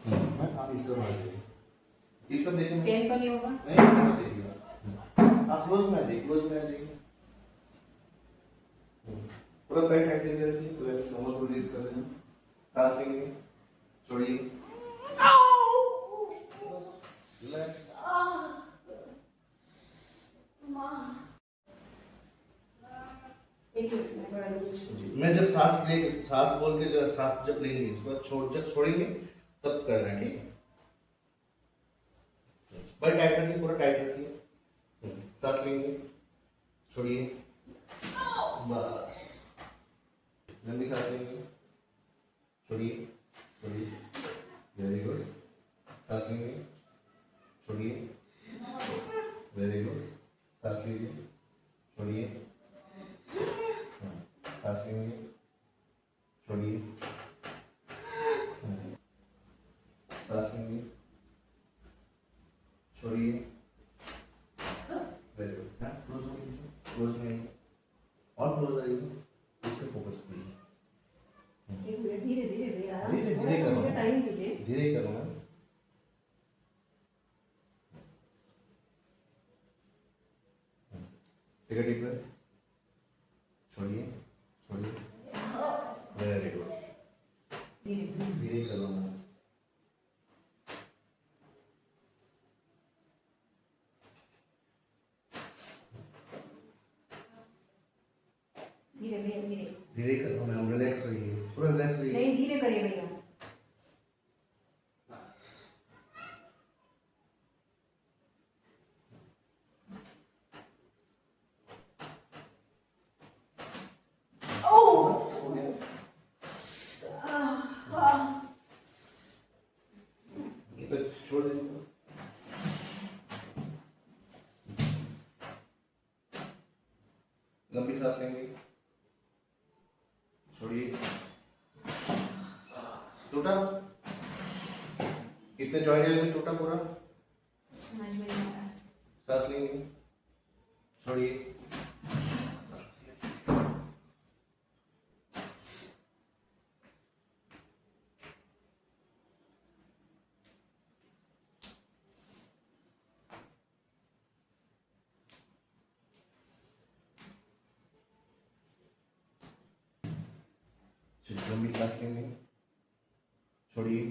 आप इस तरफ आइए, इस तरफ देखिए। पेन तो नहीं होगा? नहीं, इस तरफ देखिए आप, क्लोज में आ जाइए, क्लोज में आ जाइए। पूरा पेट टाइट करके रखिए, पूरा कमर को रिलीज कर देना, सांस लेंगे, छोड़िए, रिलैक्स। एक मिनट में बड़ा लूज। मैं जब सांस ले, सांस बोल के जब सांस जब लेंगे, उसके बाद छोड़, जब छोड़ेंगे तब करना है, ठीक है? बस टाइट रखिए, पूरा टाइट रखिए, सांस लेंगे, छोड़िए, बस लंबी सांस लेंगे, छोड़िए, छोड़िए, वेरी गुड, सांस लेंगे, छोड़िए, वेरी गुड, सांस लीजिए, छोड़िए, सांस लेंगे, छोड़िए, सांस लेंगे, छोड़िए, वेरी गुड। क्लोज हो लीजिए, क्लोज में आइए, और क्लोज आइए, इस पे फोकस कीजिए। एक मिनट, धीरे धीरे भैया, धीरे धीरे करो, मुझे टाइम दीजिए। धीरे करो ma'am. Take a deep breath, छोड़िए, छोड़िए, वेरी गुड, धीरे धीरे करो मैम। धीरे भैया, धीरे। धीरे करो मैम, रिलैक्स रहिए, पूरा रिलैक्स रहिए। नहीं, धीरे करिए भैया। बस हो गया। ये तो छोड़ दीजिए। लंबी सांस लेंगे, छोड़िए, टूटा, कितने जॉइंट एरिया में टूटा पूरा? समझ में नहीं आ रहा है। सांस लेंगे, छोड़िए, लंबी सांस लेंगे, छोड़िए,